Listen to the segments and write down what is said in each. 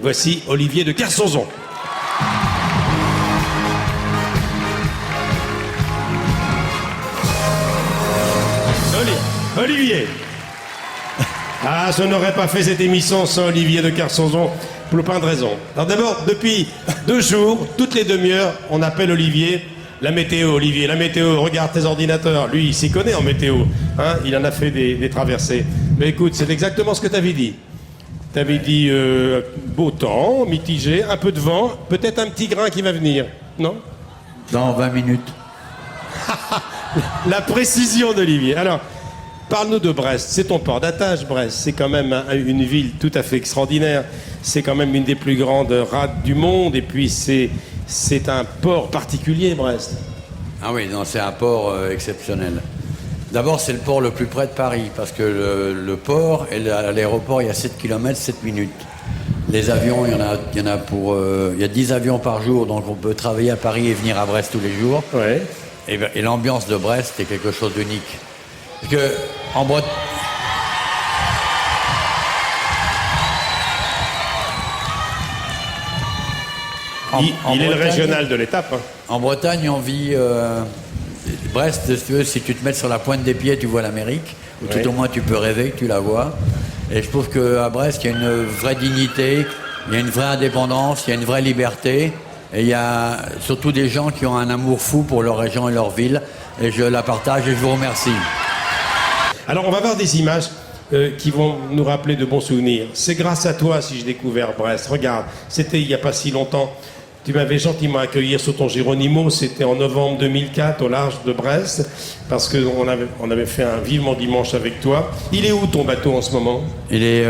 Voici Olivier de Kersauzon. Olivier. Ah, je n'aurais pas fait cette émission sans Olivier de Kersauzon pour plein de raisons. Alors d'abord, depuis 2 jours, toutes les demi-heures, on appelle Olivier. La météo, Olivier, la météo, regarde tes ordinateurs. Lui, il s'y connaît en météo. Hein, il en a fait des traversées. Mais écoute, c'est exactement ce que tu avais dit. Tu avais dit beau temps, mitigé, un peu de vent, peut-être un petit grain qui va venir. Non? Dans 20 minutes. La précision d'Olivier. Alors, parle-nous de Brest. C'est ton port d'attache, Brest. C'est quand même une ville tout à fait extraordinaire. C'est quand même une des plus grandes rades du monde. Et puis, c'est un port particulier, Brest. Ah oui, non, c'est un port exceptionnel. D'abord, c'est le port le plus près de Paris, parce que le port et l'aéroport, il y a 7 km, 7 minutes. Les avions, il y a 10 avions par jour, donc on peut travailler à Paris et venir à Brest tous les jours. Ouais. Et l'ambiance de Brest est quelque chose d'unique. Parce que en Bretagne... Il est le régional de l'étape. Hein. En Bretagne, on vit... Brest, si tu te mets sur la pointe des pieds, tu vois l'Amérique. Ou tout au moins, tu peux rêver que tu la vois. Et je trouve qu'à Brest, il y a une vraie dignité, il y a une vraie indépendance, il y a une vraie liberté. Et il y a surtout des gens qui ont un amour fou pour leur région et leur ville. Et je la partage et je vous remercie. Alors, on va voir des images qui vont nous rappeler de bons souvenirs. C'est grâce à toi si j'ai découvert Brest. Regarde, c'était il n'y a pas si longtemps. Tu m'avais gentiment accueilli sur ton Géronimo, c'était en novembre 2004 au large de Brest, parce qu'on avait fait un vivement dimanche avec toi. Il est où ton bateau en ce moment? Il est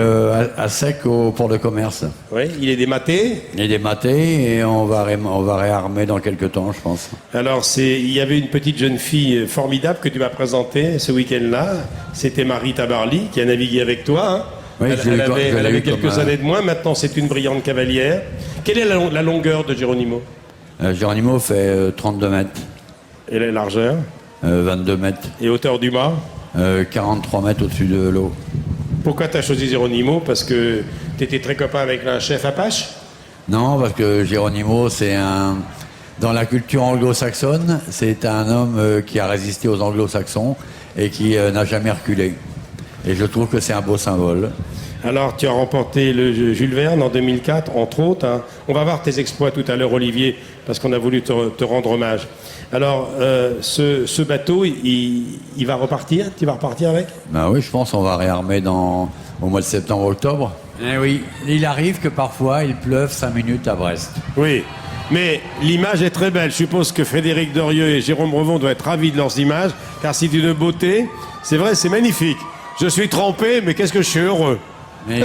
à sec au port de commerce. Oui, il est dématé. Il est dématé et on va réarmer dans quelques temps, je pense. Alors, il y avait une petite jeune fille formidable que tu m'as présentée ce week-end-là. C'était Marie Tabarly qui a navigué avec toi. Hein. Oui, elle avait quelques années de moins, maintenant c'est une brillante cavalière. Quelle est la longueur de Géronimo? Géronimo fait 32 mètres. Et la largeur? 22 mètres. Et hauteur du mât? 43 mètres au-dessus de l'eau. Pourquoi tu as choisi Géronimo? Parce que tu étais très copain avec un chef Apache? Non, parce que Géronimo, dans la culture anglo-saxonne, c'est un homme qui a résisté aux anglo-saxons et qui n'a jamais reculé. Et je trouve que c'est un beau symbole. Alors, tu as remporté le Jules Verne en 2004, entre autres. Hein. On va voir tes exploits tout à l'heure, Olivier, parce qu'on a voulu te rendre hommage. Alors, ce bateau, il va repartir? Tu vas repartir avec? Ben oui, je pense qu'on va réarmer au mois de septembre-octobre. Eh oui, il arrive que parfois, il pleuve 5 minutes à Brest. Oui, mais l'image est très belle. Je suppose que Frédéric Dorieux et Jérôme Revon doivent être ravis de leurs images, car c'est d'une beauté. C'est vrai, c'est magnifique. Je suis trempé, mais qu'est-ce que je suis heureux. Mais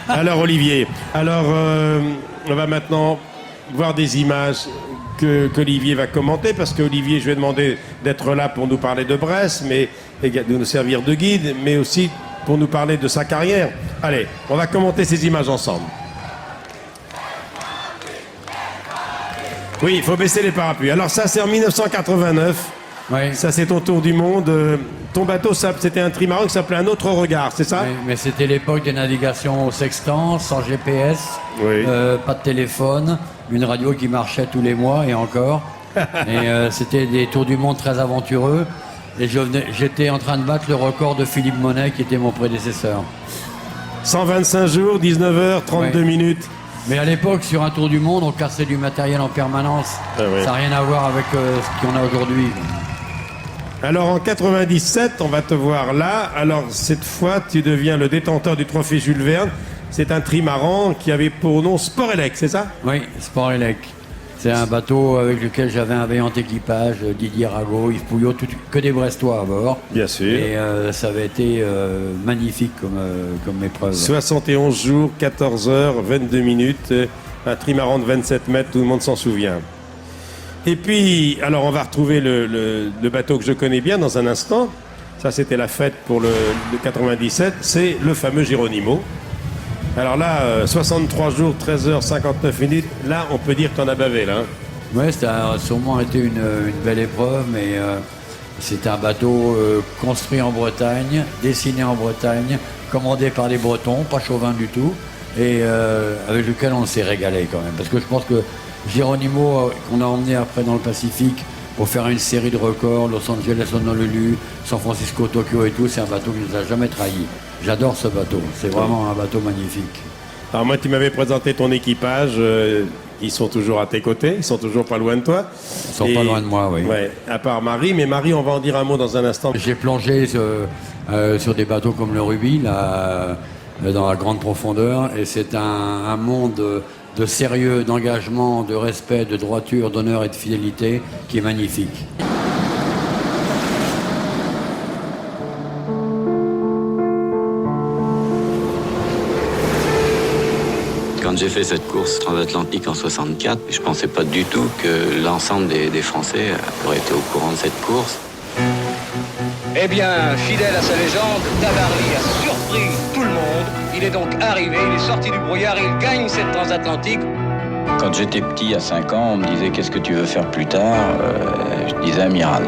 Alors Olivier, on va maintenant voir des images qu'Olivier va commenter, parce qu'Olivier, je lui ai demandé d'être là pour nous parler de Brest, mais de nous servir de guide, mais aussi pour nous parler de sa carrière. Allez, on va commenter ces images ensemble. Oui, il faut baisser les parapluies. Alors ça, c'est en 1989. Oui. Ça, c'est ton tour du monde. Ton bateau, c'était un trimaran qui s'appelait Un autre regard, c'est ça? Oui, mais c'était l'époque des navigations au sextant, sans GPS, oui. Pas de téléphone, une radio qui marchait tous les mois et encore. Et c'était des tours du monde très aventureux. Et j'étais en train de battre le record de Philippe Monet, qui était mon prédécesseur. 125 jours, 19 h 32 minutes. Mais à l'époque, sur un tour du monde, on cassait du matériel en permanence. Ah oui. Ça n'a rien à voir avec ce qu'on a aujourd'hui. Alors en 97, on va te voir là. Alors cette fois, tu deviens le détenteur du trophée Jules Verne. C'est un trimaran qui avait pour nom Sporelec, c'est ça? Oui, Sporelec. C'est un bateau avec lequel j'avais un vaillant équipage, Didier Rago, Yves Pouillot, que des Brestois à bord. Bien sûr. Et ça avait été magnifique comme épreuve. 71 jours, 14 h 22 minutes, un trimaran de 27 mètres, tout le monde s'en souvient. Et puis, alors on va retrouver le bateau que je connais bien dans un instant. Ça, c'était la fête pour le 97. C'est le fameux Géronimo. Alors là, 63 jours, 13 h 59 minutes. Là, on peut dire que tu en as bavé, là. Oui, ça a sûrement été une belle épreuve, mais c'est un bateau construit en Bretagne, dessiné en Bretagne, commandé par les Bretons, pas chauvin du tout. et avec lequel on s'est régalé quand même. Parce que je pense que Geronimo, qu'on a emmené après dans le Pacifique pour faire une série de records, Los Angeles, Honolulu, San Francisco, Tokyo et tout, c'est un bateau qui nous a jamais trahis. J'adore ce bateau, c'est vraiment un bateau magnifique. Alors moi, tu m'avais présenté ton équipage, ils sont toujours à tes côtés, ils sont toujours pas loin de toi. Ils sont pas loin de moi, oui. Ouais, à part Marie, mais Marie, on va en dire un mot dans un instant. J'ai plongé sur des bateaux comme le Ruby, là, dans la grande profondeur, et c'est un monde de sérieux, d'engagement, de respect, de droiture, d'honneur et de fidélité qui est magnifique. Quand j'ai fait cette course transatlantique en 64, je pensais pas du tout que l'ensemble des Français auraient été au courant de cette course. Eh bien, fidèle à sa légende, Tabarly a surpris tout le monde. Il est donc arrivé, il est sorti du brouillard, il gagne cette transatlantique. Quand j'étais petit, à 5 ans, on me disait « Qu'est-ce que tu veux faire plus tard ?» Je disais « Amiral ».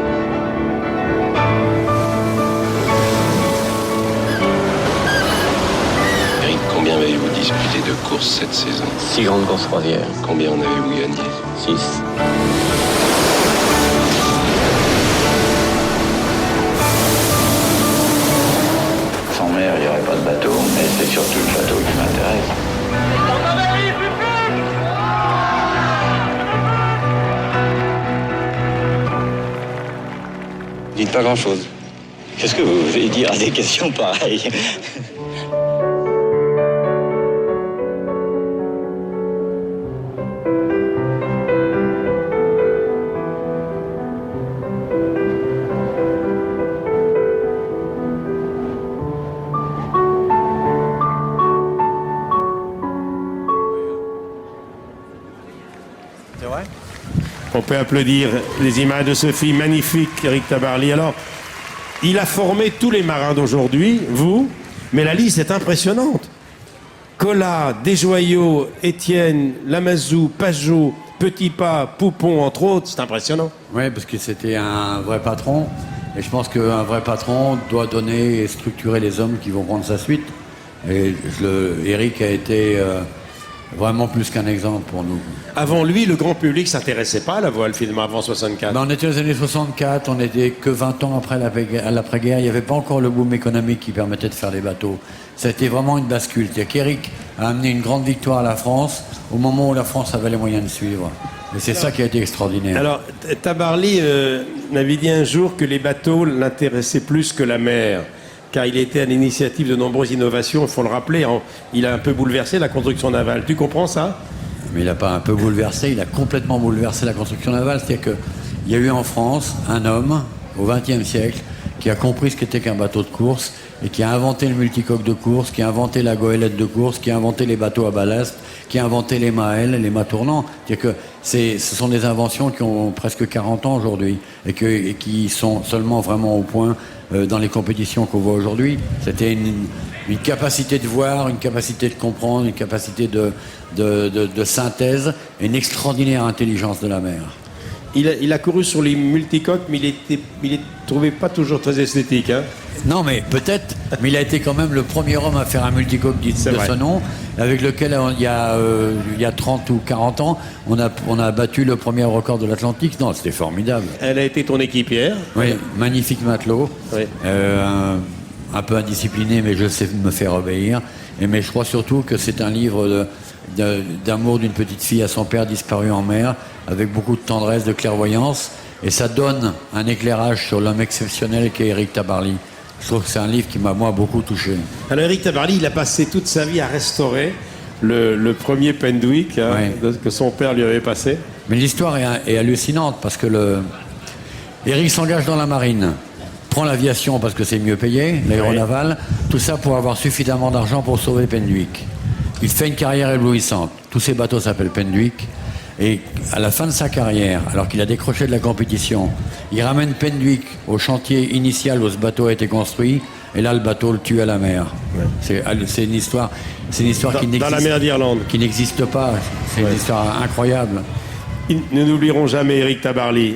Eric, combien avez-vous disputé de courses cette saison? 6 grandes courses croisières. Combien en avez-vous gagné? 6. Sans mer, il n'y aurait pas de bateau, mais c'est surtout le bateau qui m'intéresse. Dites pas grand-chose. Qu'est-ce que vous voulez dire à des questions pareilles? C'est vrai? On peut applaudir les images de ce film magnifique, Éric Tabarly. Alors, il a formé tous les marins d'aujourd'hui, vous, mais la liste est impressionnante. Collat, Desjoyaux, Étienne, Lamazou, Pajot, Petitpas, Poupon, entre autres, c'est impressionnant. Oui, parce que c'était un vrai patron. Et je pense qu'un vrai patron doit donner et structurer les hommes qui vont prendre sa suite. Et Éric a été vraiment plus qu'un exemple pour nous. Avant lui, le grand public ne s'intéressait pas à la voile, finalement, avant 64. Ben, on était aux années 64, on n'était que 20 ans après l'après-guerre. Il n'y avait pas encore le boom économique qui permettait de faire des bateaux. C'était vraiment une bascule. C'est-à-dire qu'Éric a amené une grande victoire à la France au moment où la France avait les moyens de suivre. Et c'est ça qui a été extraordinaire. Alors, Tabarly m'avait dit un jour que les bateaux l'intéressaient plus que la mer, car il était à l'initiative de nombreuses innovations, il faut le rappeler. Il a un peu bouleversé la construction navale. Tu comprends ça? Mais il n'a pas un peu bouleversé, il a complètement bouleversé la construction navale. C'est-à-dire qu'il y a eu en France un homme, au XXe siècle, qui a compris ce qu'était qu'un bateau de course et qui a inventé le multicoque de course, qui a inventé la goélette de course, qui a inventé les bateaux à ballast, qui a inventé les mâts ailes, les mâts tournants. C'est-à-dire que ce sont des inventions qui ont presque 40 ans aujourd'hui et qui sont seulement vraiment au point dans les compétitions qu'on voit aujourd'hui. C'était une capacité de voir, une capacité de comprendre, une capacité de synthèse et une extraordinaire intelligence de la mer. Il a couru sur les multicoques, mais il est trouvé pas toujours très esthétique. Hein. Non, mais peut-être, mais il a été quand même le premier homme à faire un multicoque de ce nom, avec lequel il y a 30 ou 40 ans, on a battu le premier record de l'Atlantique. Non, c'était formidable. Elle a été ton équipière. Oui, magnifique matelot. Oui. Un peu indiscipliné, mais je sais me faire obéir. Mais je crois surtout que c'est un livre d'amour d'une petite fille à son père disparu en mer, avec beaucoup de tendresse, de clairvoyance. Et ça donne un éclairage sur l'homme exceptionnel qu'est Éric Tabarly. Je trouve que c'est un livre qui m'a, moi, beaucoup touché. Alors, Éric Tabarly, il a passé toute sa vie à restaurer le premier Pendwick que son père lui avait passé. Mais l'histoire est hallucinante parce que Éric s'engage dans la marine, prend l'aviation parce que c'est mieux payé, l'aéronaval, tout ça pour avoir suffisamment d'argent pour sauver Pendwick. Il fait une carrière éblouissante. Tous ces bateaux s'appellent Pendwick. Et à la fin de sa carrière, alors qu'il a décroché de la compétition, il ramène Pendwick au chantier initial où ce bateau a été construit. Et là, le bateau le tue à la mer. Ouais. C'est une histoire dans la mer d'Irlande. Qui n'existe pas. C'est une histoire incroyable. Nous n'oublierons jamais Éric Tabarly.